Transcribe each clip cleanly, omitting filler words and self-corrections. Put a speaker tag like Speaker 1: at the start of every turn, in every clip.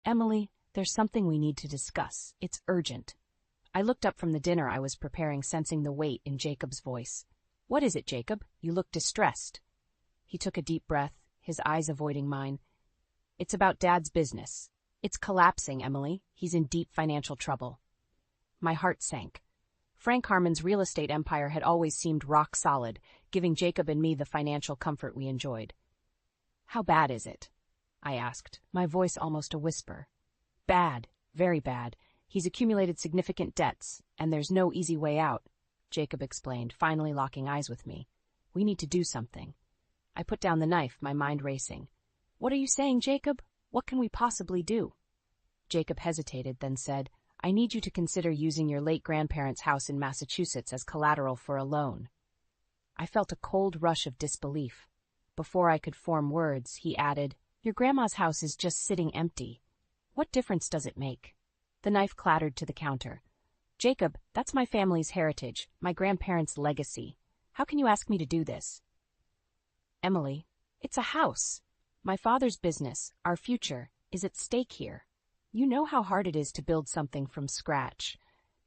Speaker 1: Emily, there's something we need to discuss. It's urgent. I looked up from the dinner I was preparing, sensing the weight in Jacob's voice. What is it, Jacob? You look distressed. He took a deep breath, his eyes avoiding mine. It's about Dad's business. It's collapsing, Emily. He's in deep financial trouble. My heart sank. Frank Harmon's real estate empire had always seemed rock solid, giving Jacob and me the financial comfort we enjoyed. How bad is it? I asked, my voice almost a whisper. Bad, very bad. He's accumulated significant debts, and there's no easy way out, Jacob explained, finally locking eyes with me. We need to do something. I put down the knife, my mind racing. What are you saying, Jacob? What can we possibly do? Jacob hesitated, then said, I need you to consider using your late grandparents' house in Massachusetts as collateral for a loan. I felt a cold rush of disbelief. Before I could form words, he added, Your grandma's house is just sitting empty. What difference does it make? The knife clattered to the counter. Jacob, that's my family's heritage, my grandparents' legacy. How can you ask me to do this? Emily, it's a house. My father's business, our future, is at stake here. You know how hard it is to build something from scratch.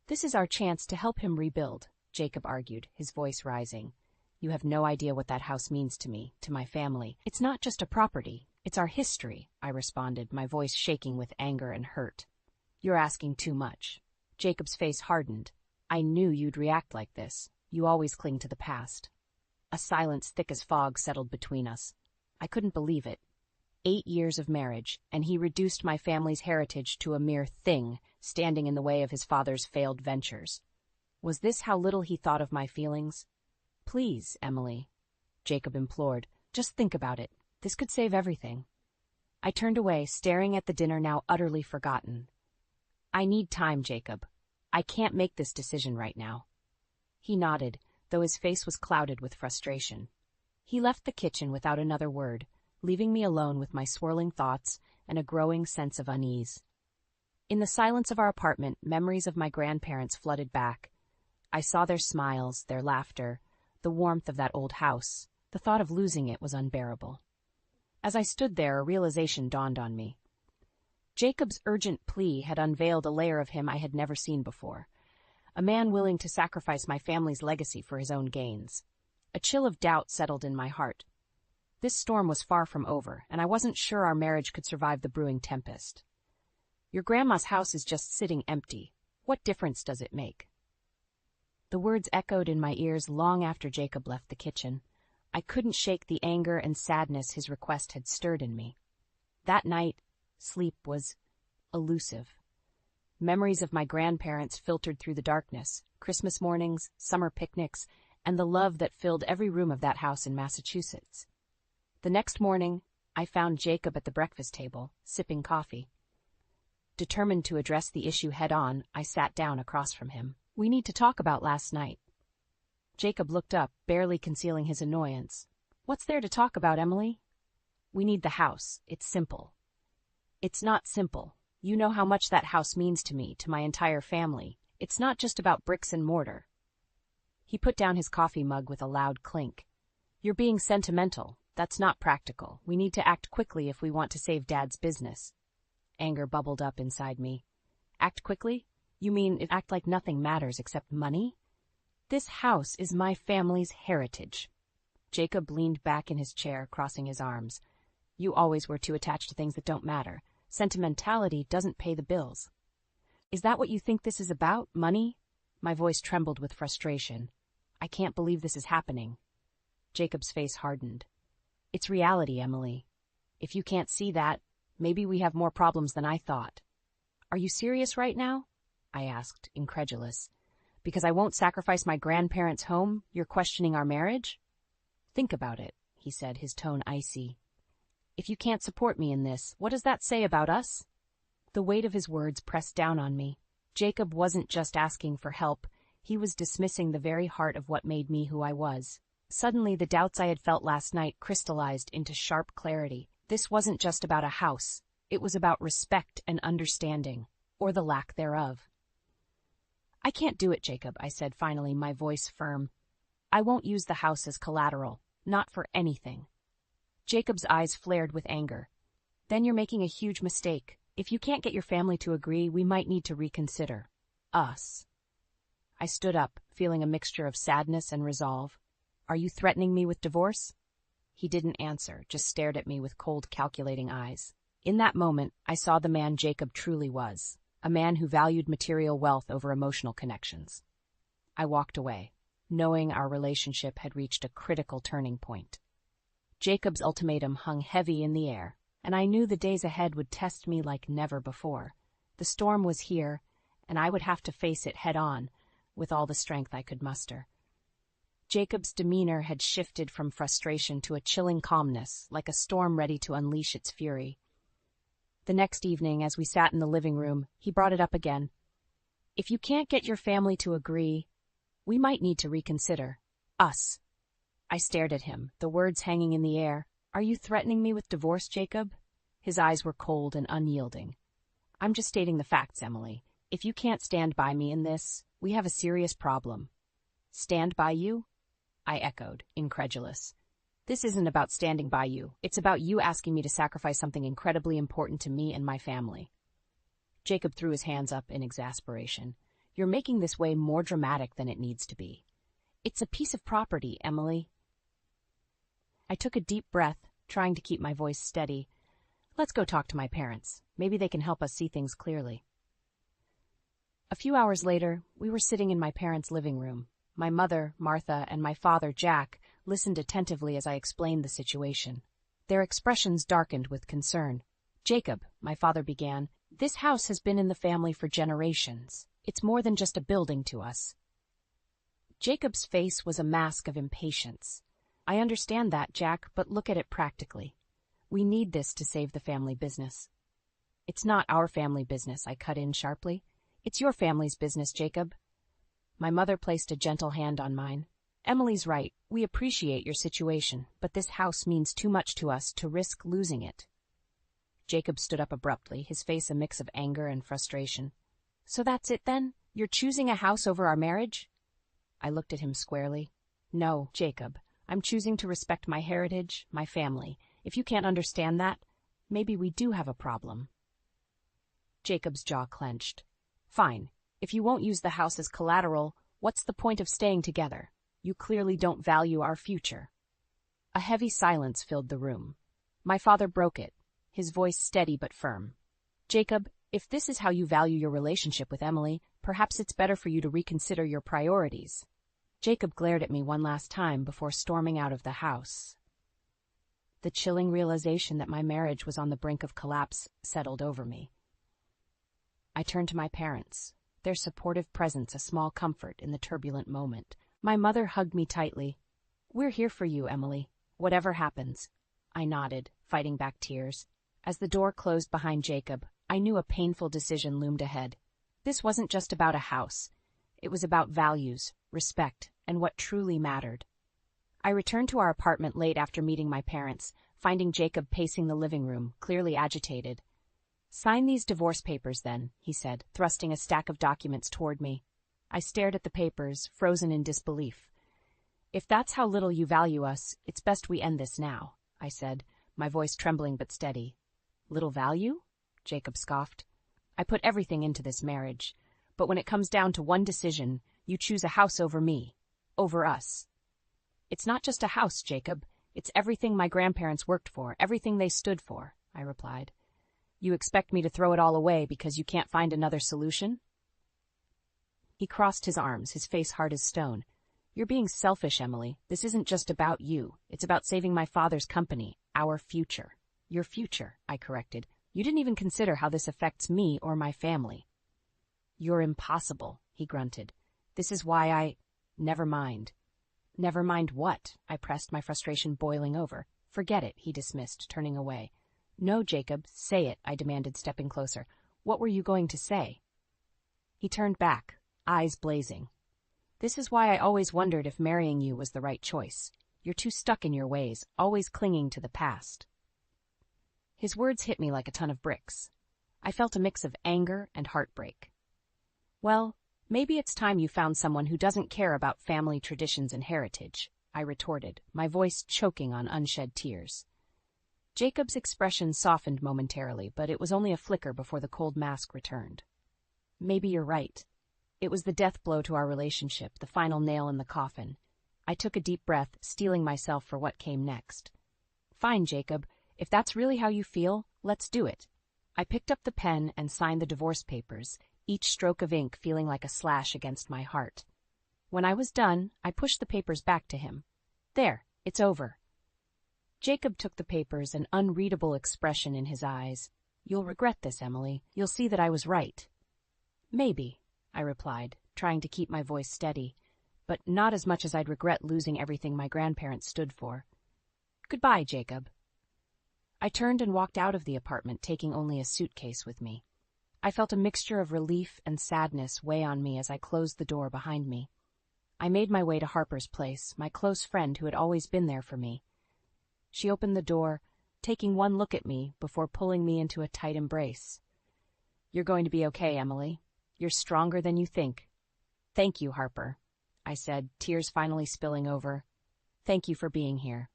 Speaker 1: This is our chance to help him rebuild, Jacob argued, his voice rising. You have no idea what that house means to me, to my family. It's not just a property, it's our history, I responded, my voice shaking with anger and hurt. You're asking too much. Jacob's face hardened. I knew you'd react like this. You always cling to the past. A silence thick as fog settled between us. I couldn't believe it. 8 years of marriage, and he reduced my family's heritage to a mere thing, standing in the way of his father's failed ventures. Was this how little he thought of my feelings? Please, Emily, Jacob implored. Just think about it. This could save everything. I turned away, staring at the dinner now utterly forgotten. I need time, Jacob. I can't make this decision right now. He nodded, though his face was clouded with frustration. He left the kitchen without another word, leaving me alone with my swirling thoughts and a growing sense of unease. In the silence of our apartment, memories of my grandparents flooded back. I saw their smiles, their laughter, the warmth of that old house. The thought of losing it was unbearable. As I stood there, a realization dawned on me. Jacob's urgent plea had unveiled a layer of him I had never seen before. A man willing to sacrifice my family's legacy for his own gains. A chill of doubt settled in my heart. This storm was far from over, and I wasn't sure our marriage could survive the brewing tempest. Your grandma's house is just sitting empty. What difference does it make? The words echoed in my ears long after Jacob left the kitchen. I couldn't shake the anger and sadness his request had stirred in me. That night, sleep was elusive. Memories of my grandparents filtered through the darkness, Christmas mornings, summer picnics, and the love that filled every room of that house in Massachusetts. The next morning, I found Jacob at the breakfast table, sipping coffee. Determined to address the issue head-on, I sat down across from him. We need to talk about last night. Jacob looked up, barely concealing his annoyance. What's there to talk about, Emily? We need the house. It's simple. It's not simple. You know how much that house means to me, to my entire family. It's not just about bricks and mortar. He put down his coffee mug with a loud clink. You're being sentimental. That's not practical. We need to act quickly if we want to save Dad's business. Anger bubbled up inside me. Act quickly? You mean act like nothing matters except money? This house is my family's heritage. Jacob leaned back in his chair, crossing his arms. You always were too attached to things that don't matter. Sentimentality doesn't pay the bills. Is that what you think this is about? Money? My voice trembled with frustration. I can't believe this is happening. Jacob's face hardened. It's reality, Emily. If you can't see that, maybe we have more problems than I thought. Are you serious right now? I asked, incredulous. Because I won't sacrifice my grandparents' home, you're questioning our marriage? Think about it, he said, his tone icy. If you can't support me in this, what does that say about us? The weight of his words pressed down on me. Jacob wasn't just asking for help, he was dismissing the very heart of what made me who I was. Suddenly, the doubts I had felt last night crystallized into sharp clarity. This wasn't just about a house. It was about respect and understanding, or the lack thereof. I can't do it, Jacob, I said finally, my voice firm. I won't use the house as collateral, not for anything. Jacob's eyes flared with anger. Then you're making a huge mistake. If you can't get your family to agree, we might need to reconsider. Us. I stood up, feeling a mixture of sadness and resolve. Are you threatening me with divorce? He didn't answer, just stared at me with cold, calculating eyes. In that moment, I saw the man Jacob truly was, a man who valued material wealth over emotional connections. I walked away, knowing our relationship had reached a critical turning point. Jacob's ultimatum hung heavy in the air, and I knew the days ahead would test me like never before. The storm was here, and I would have to face it head-on, with all the strength I could muster. Jacob's demeanor had shifted from frustration to a chilling calmness, like a storm ready to unleash its fury. The next evening, as we sat in the living room, he brought it up again. If you can't get your family to agree, we might need to reconsider. Us. I stared at him, the words hanging in the air. Are you threatening me with divorce, Jacob? His eyes were cold and unyielding. I'm just stating the facts, Emily. If you can't stand by me in this, we have a serious problem. Stand by you? I echoed, incredulous. This isn't about standing by you. It's about you asking me to sacrifice something incredibly important to me and my family. Jacob threw his hands up in exasperation. You're making this way more dramatic than it needs to be. It's a piece of property, Emily. I took a deep breath, trying to keep my voice steady. Let's go talk to my parents. Maybe they can help us see things clearly. A few hours later, we were sitting in my parents' living room. My mother, Martha, and my father, Jack, listened attentively as I explained the situation. Their expressions darkened with concern. Jacob, my father began, this house has been in the family for generations. It's more than just a building to us. Jacob's face was a mask of impatience. I understand that, Jack, but look at it practically. We need this to save the family business. It's not our family business, I cut in sharply. It's your family's business, Jacob. My mother placed a gentle hand on mine. Emily's right. We appreciate your situation, but this house means too much to us to risk losing it. Jacob stood up abruptly, his face a mix of anger and frustration. So that's it then? You're choosing a house over our marriage? I looked at him squarely. No, Jacob. I'm choosing to respect my heritage, my family. If you can't understand that, maybe we do have a problem. Jacob's jaw clenched. Fine. If you won't use the house as collateral, what's the point of staying together? You clearly don't value our future. A heavy silence filled the room. My father broke it, his voice steady but firm. Jacob, if this is how you value your relationship with Emily, perhaps it's better for you to reconsider your priorities. Jacob glared at me one last time before storming out of the house. The chilling realization that my marriage was on the brink of collapse settled over me. I turned to my parents, their supportive presence a small comfort in the turbulent moment. My mother hugged me tightly. We're here for you, Emily. Whatever happens. I nodded, fighting back tears. As the door closed behind Jacob, I knew a painful decision loomed ahead. This wasn't just about a house. It was about values, respect, and what truly mattered. I returned to our apartment late after meeting my parents, finding Jacob pacing the living room, clearly agitated. Sign these divorce papers, then, he said, thrusting a stack of documents toward me. I stared at the papers, frozen in disbelief. If that's how little you value us, it's best we end this now, I said, my voice trembling but steady. Little value? Jacob scoffed. I put everything into this marriage, but when it comes down to one decision, you choose a house over me, over us. It's not just a house, Jacob. It's everything my grandparents worked for, everything they stood for, I replied. You expect me to throw it all away because you can't find another solution? He crossed his arms, his face hard as stone. You're being selfish, Emily. This isn't just about you. It's about saving my father's company, our future. Your future, I corrected. You didn't even consider how this affects me or my family. You're impossible, he grunted. This is why I... Never mind. Never mind what? I pressed, my frustration boiling over. Forget it, he dismissed, turning away. No, Jacob, say it, I demanded, stepping closer. What were you going to say? He turned back, eyes blazing. This is why I always wondered if marrying you was the right choice. You're too stuck in your ways, always clinging to the past. His words hit me like a ton of bricks. I felt a mix of anger and heartbreak. Well, maybe it's time you found someone who doesn't care about family traditions and heritage, I retorted, my voice choking on unshed tears. Jacob's expression softened momentarily, but it was only a flicker before the cold mask returned. Maybe you're right. It was the death blow to our relationship, the final nail in the coffin. I took a deep breath, steeling myself for what came next. Fine, Jacob. If that's really how you feel, let's do it. I picked up the pen and signed the divorce papers, each stroke of ink feeling like a slash against my heart. When I was done, I pushed the papers back to him. There, it's over. Jacob took the papers, an unreadable expression in his eyes. You'll regret this, Emily. You'll see that I was right. Maybe, I replied, trying to keep my voice steady, but not as much as I'd regret losing everything my grandparents stood for. Goodbye, Jacob. I turned and walked out of the apartment, taking only a suitcase with me. I felt a mixture of relief and sadness weigh on me as I closed the door behind me. I made my way to Harper's place, my close friend who had always been there for me. She opened the door, taking one look at me before pulling me into a tight embrace. You're going to be okay, Emily. You're stronger than you think. Thank you, Harper, I said, tears finally spilling over. Thank you for being here.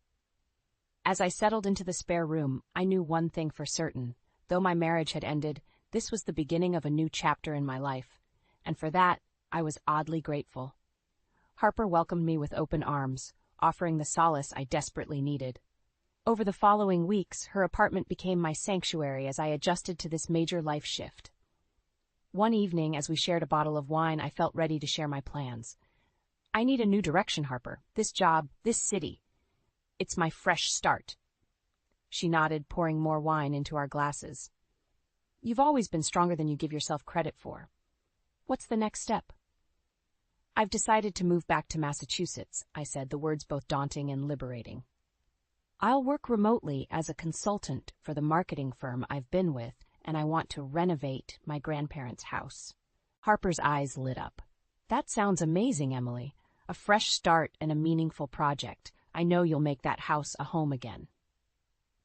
Speaker 1: As I settled into the spare room, I knew one thing for certain. Though my marriage had ended, this was the beginning of a new chapter in my life, and for that, I was oddly grateful. Harper welcomed me with open arms, offering the solace I desperately needed. Over the following weeks, her apartment became my sanctuary as I adjusted to this major life shift. One evening, as we shared a bottle of wine, I felt ready to share my plans. I need a new direction, Harper. This job, this city. It's my fresh start. She nodded, pouring more wine into our glasses. You've always been stronger than you give yourself credit for. What's the next step? I've decided to move back to Massachusetts, I said, the words both daunting and liberating. I'll work remotely as a consultant for the marketing firm I've been with, and I want to renovate my grandparents' house. Harper's eyes lit up. That sounds amazing, Emily. A fresh start and a meaningful project. I know you'll make that house a home again.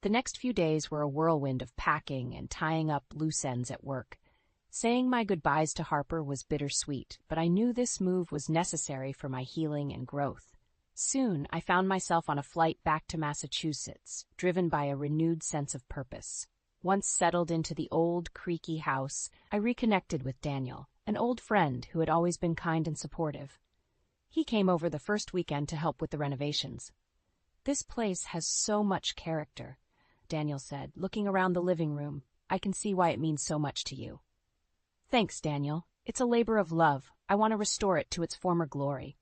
Speaker 1: The next few days were a whirlwind of packing and tying up loose ends at work. Saying my goodbyes to Harper was bittersweet, but I knew this move was necessary for my healing and growth. Soon, I found myself on a flight back to Massachusetts, driven by a renewed sense of purpose. Once settled into the old, creaky house, I reconnected with Daniel, an old friend who had always been kind and supportive. He came over the first weekend to help with the renovations. This place has so much character, Daniel said, looking around the living room. I can see why it means so much to you. Thanks, Daniel. It's a labor of love. I want to restore it to its former glory.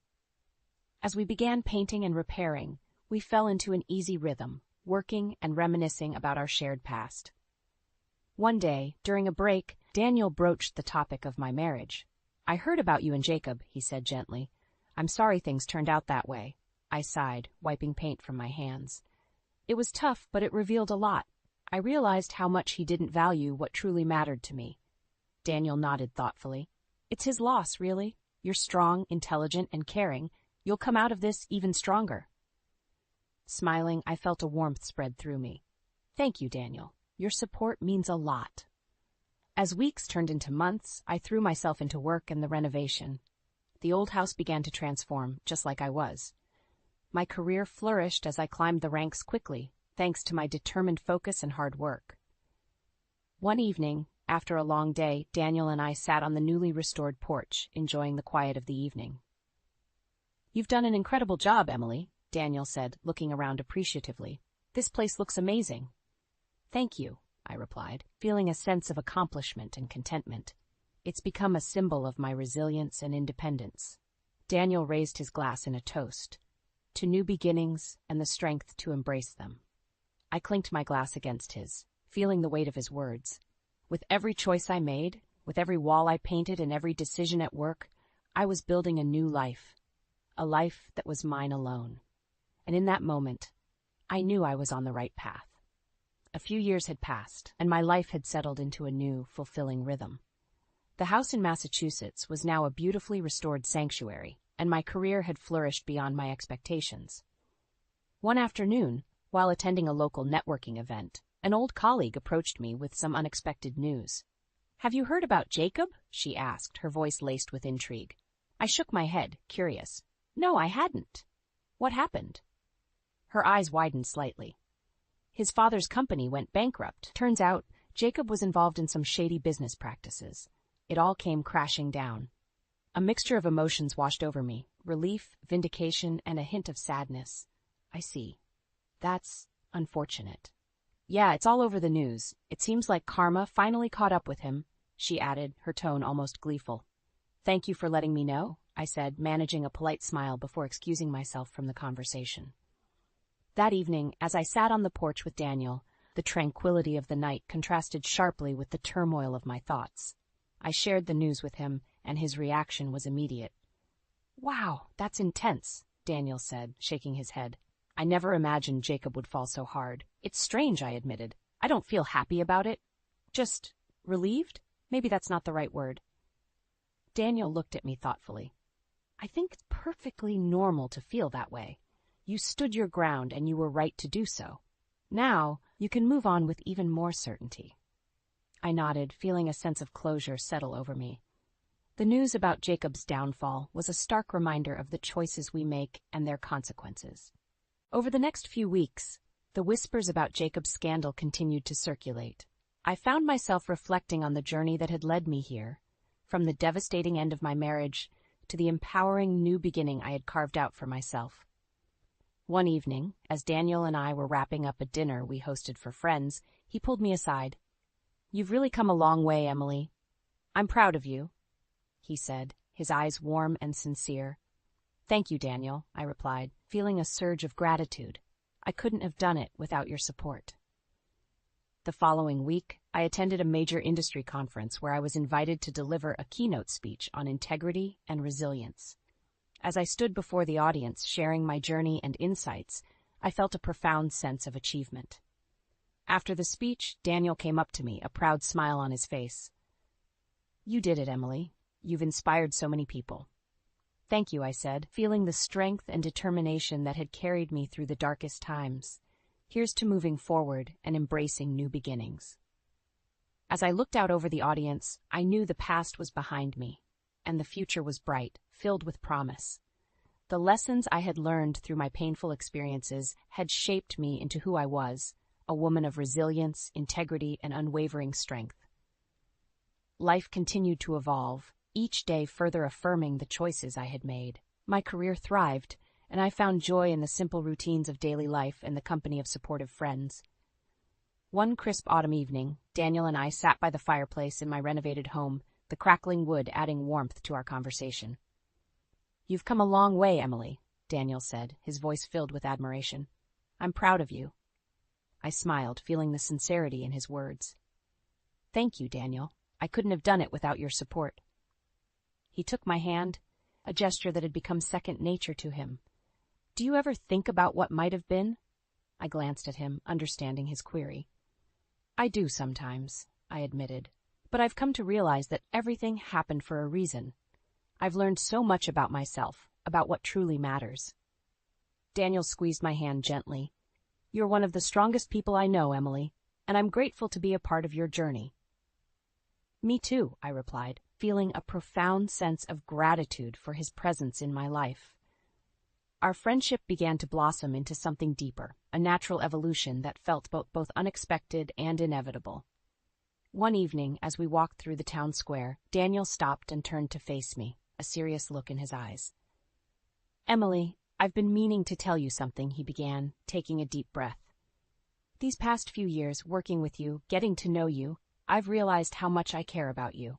Speaker 1: As we began painting and repairing, we fell into an easy rhythm, working and reminiscing about our shared past. One day, during a break, Daniel broached the topic of my marriage. I heard about you and Jacob, he said gently. I'm sorry things turned out that way. I sighed, wiping paint from my hands. It was tough, but it revealed a lot. I realized how much he didn't value what truly mattered to me. Daniel nodded thoughtfully. It's his loss, really. You're strong, intelligent, and caring. You'll come out of this even stronger. Smiling, I felt a warmth spread through me. Thank you, Daniel. Your support means a lot. As weeks turned into months, I threw myself into work and the renovation. The old house began to transform, just like I was. My career flourished as I climbed the ranks quickly, thanks to my determined focus and hard work. One evening, after a long day, Daniel and I sat on the newly restored porch, enjoying the quiet of the evening. You've done an incredible job, Emily, Daniel said, looking around appreciatively. This place looks amazing. Thank you, I replied, feeling a sense of accomplishment and contentment. It's become a symbol of my resilience and independence. Daniel raised his glass in a toast. To new beginnings and the strength to embrace them. I clinked my glass against his, feeling the weight of his words. With every choice I made, with every wall I painted and every decision at work, I was building a new life. A life that was mine alone. And in that moment, I knew I was on the right path. A few years had passed, and my life had settled into a new, fulfilling rhythm. The house in Massachusetts was now a beautifully restored sanctuary, and my career had flourished beyond my expectations. One afternoon, while attending a local networking event, an old colleague approached me with some unexpected news. Have you heard about Jacob? She asked, her voice laced with intrigue. I shook my head, curious. No, I hadn't. What happened? Her eyes widened slightly. His father's company went bankrupt. Turns out, Jacob was involved in some shady business practices. It all came crashing down. A mixture of emotions washed over me, relief, vindication, and a hint of sadness. I see. That's unfortunate. Yeah, it's all over the news. It seems like karma finally caught up with him, she added, her tone almost gleeful. Thank you for letting me know, I said, managing a polite smile before excusing myself from the conversation. That evening, as I sat on the porch with Daniel, the tranquility of the night contrasted sharply with the turmoil of my thoughts. I shared the news with him, and his reaction was immediate. Wow, that's intense, Daniel said, shaking his head. I never imagined Jacob would fall so hard. It's strange, I admitted. I don't feel happy about it. Just relieved? Maybe that's not the right word. Daniel looked at me thoughtfully. I think it's perfectly normal to feel that way. You stood your ground and you were right to do so. Now, you can move on with even more certainty. I nodded, feeling a sense of closure settle over me. The news about Jacob's downfall was a stark reminder of the choices we make and their consequences. Over the next few weeks, the whispers about Jacob's scandal continued to circulate. I found myself reflecting on the journey that had led me here, from the devastating end of my marriage to the empowering new beginning I had carved out for myself. One evening, as Daniel and I were wrapping up a dinner we hosted for friends, he pulled me aside. You've really come a long way, Emily. I'm proud of you, he said, his eyes warm and sincere. Thank you, Daniel, I replied, feeling a surge of gratitude. I couldn't have done it without your support. The following week, I attended a major industry conference where I was invited to deliver a keynote speech on integrity and resilience. As I stood before the audience sharing my journey and insights, I felt a profound sense of achievement. After the speech, Daniel came up to me, a proud smile on his face. You did it, Emily. You've inspired so many people. Thank you, I said, feeling the strength and determination that had carried me through the darkest times. Here's to moving forward and embracing new beginnings. As I looked out over the audience, I knew the past was behind me, and the future was bright, filled with promise. The lessons I had learned through my painful experiences had shaped me into who I was, a woman of resilience, integrity, and unwavering strength. Life continued to evolve, each day further affirming the choices I had made. My career thrived, and I found joy in the simple routines of daily life and the company of supportive friends. One crisp autumn evening, Daniel and I sat by the fireplace in my renovated home, the crackling wood adding warmth to our conversation. You've come a long way, Emily, Daniel said, his voice filled with admiration. I'm proud of you. I smiled, feeling the sincerity in his words. Thank you, Daniel. I couldn't have done it without your support. He took my hand, a gesture that had become second nature to him. Do you ever think about what might have been? I glanced at him, understanding his query. I do sometimes, I admitted, but I've come to realize that everything happened for a reason. I've learned so much about myself, about what truly matters. Daniel squeezed my hand gently. You're one of the strongest people I know, Emily, and I'm grateful to be a part of your journey. Me too, I replied, feeling a profound sense of gratitude for his presence in my life. Our friendship began to blossom into something deeper, a natural evolution that felt both unexpected and inevitable. One evening, as we walked through the town square, Daniel stopped and turned to face me, a serious look in his eyes. Emily, I've been meaning to tell you something, he began, taking a deep breath. These past few years, working with you, getting to know you, I've realized how much I care about you.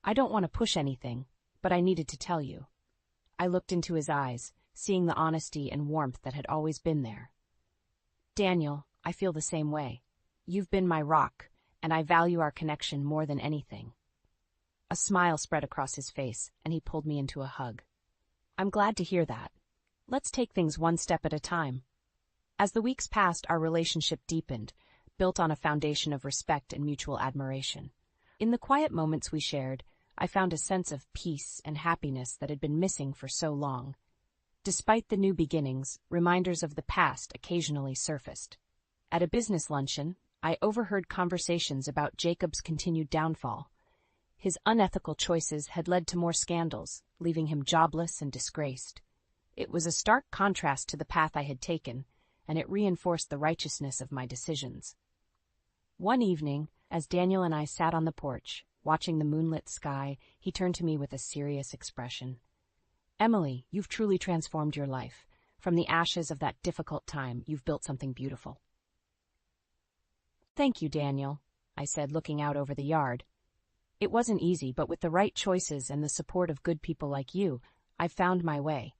Speaker 1: I don't want to push anything, but I needed to tell you. I looked into his eyes, seeing the honesty and warmth that had always been there. Daniel, I feel the same way. You've been my rock, and I value our connection more than anything. A smile spread across his face, and he pulled me into a hug. I'm glad to hear that. Let's take things one step at a time. As the weeks passed, our relationship deepened, built on a foundation of respect and mutual admiration. In the quiet moments we shared, I found a sense of peace and happiness that had been missing for so long. Despite the new beginnings, reminders of the past occasionally surfaced. At a business luncheon, I overheard conversations about Jacob's continued downfall. His unethical choices had led to more scandals, leaving him jobless and disgraced. It was a stark contrast to the path I had taken, and it reinforced the righteousness of my decisions. One evening, as Daniel and I sat on the porch, watching the moonlit sky, he turned to me with a serious expression. "Emily, you've truly transformed your life. From the ashes of that difficult time, you've built something beautiful." "Thank you, Daniel," I said, looking out over the yard. "It wasn't easy, but with the right choices and the support of good people like you, I've found my way."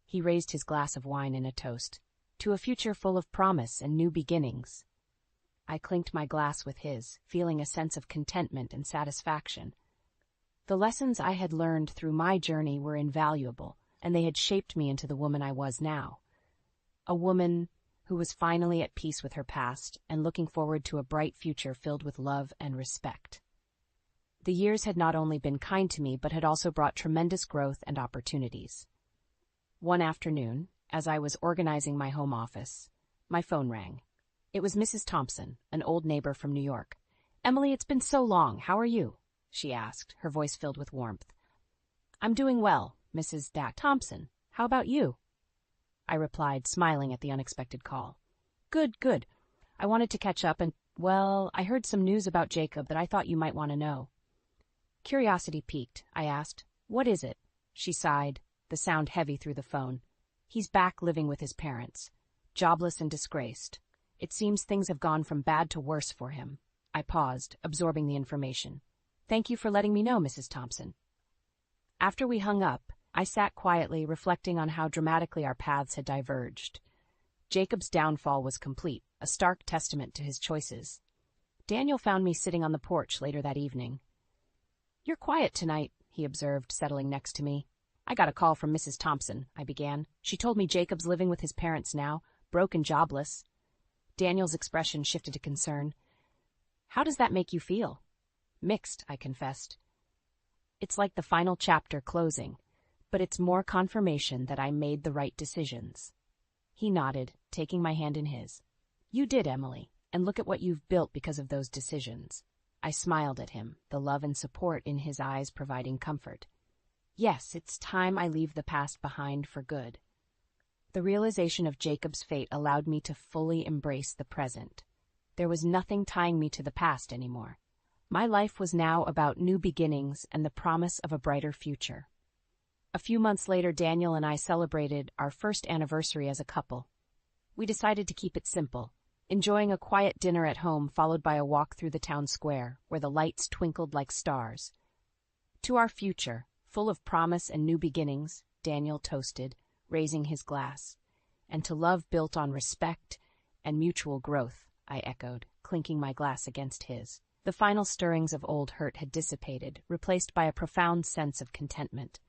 Speaker 1: He raised his glass of wine in a toast, "To a future full of promise and new beginnings." I clinked my glass with his, feeling a sense of contentment and satisfaction. The lessons I had learned through my journey were invaluable, and they had shaped me into the woman I was now. A woman who was finally at peace with her past and looking forward to a bright future filled with love and respect. The years had not only been kind to me, but had also brought tremendous growth and opportunities. One afternoon, as I was organizing my home office, my phone rang. It was Mrs. Thompson, an old neighbor from New York. "Emily, it's been so long. How are you?" she asked, her voice filled with warmth. "I'm doing well, Mrs. Thompson. How about you?" I replied, smiling at the unexpected call. Good, good. I wanted to catch up and, well, I heard some news about Jacob that I thought you might want to know." Curiosity piqued. I asked, "What is it?" She sighed, the sound heavy through the phone. "He's back living with his parents, jobless and disgraced. It seems things have gone from bad to worse for him." I paused, absorbing the information. "Thank you for letting me know, Mrs. Thompson." After we hung up, I sat quietly, reflecting on how dramatically our paths had diverged. Jacob's downfall was complete, a stark testament to his choices. Daniel found me sitting on the porch later that evening. "You're quiet tonight," he observed, settling next to me. "I got a call from Mrs. Thompson," I began. "She told me Jacob's living with his parents now, broke and jobless." Daniel's expression shifted to concern. "How does that make you feel?" "Mixed," I confessed. "It's like the final chapter closing, but it's more confirmation that I made the right decisions." He nodded, taking my hand in his. "You did, Emily, and look at what you've built because of those decisions." I smiled at him, the love and support in his eyes providing comfort. "Yes, it's time I leave the past behind for good." The realization of Jacob's fate allowed me to fully embrace the present. There was nothing tying me to the past anymore. My life was now about new beginnings and the promise of a brighter future. A few months later, Daniel and I celebrated our first anniversary as a couple. We decided to keep it simple, enjoying a quiet dinner at home followed by a walk through the town square, where the lights twinkled like stars. "To our future, full of promise and new beginnings," Daniel toasted, raising his glass. "And to love built on respect and mutual growth," I echoed, clinking my glass against his. The final stirrings of old hurt had dissipated, replaced by a profound sense of contentment.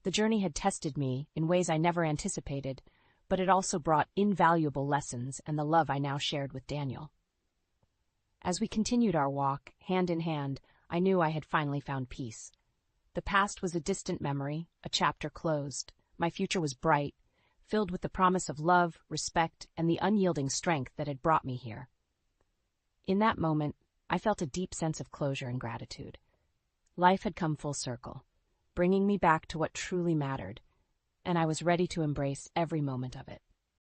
Speaker 1: The journey had tested me in ways I never anticipated, but it also brought invaluable lessons and the love I now shared with Daniel. As we continued our walk, hand in hand, I knew I had finally found peace. The past was a distant memory, a chapter closed. My future was bright, filled with the promise of love, respect, and the unyielding strength that had brought me here. In that moment, I felt a deep sense of closure and gratitude. Life had come full circle, bringing me back to what truly mattered, and I was ready to embrace every moment of it.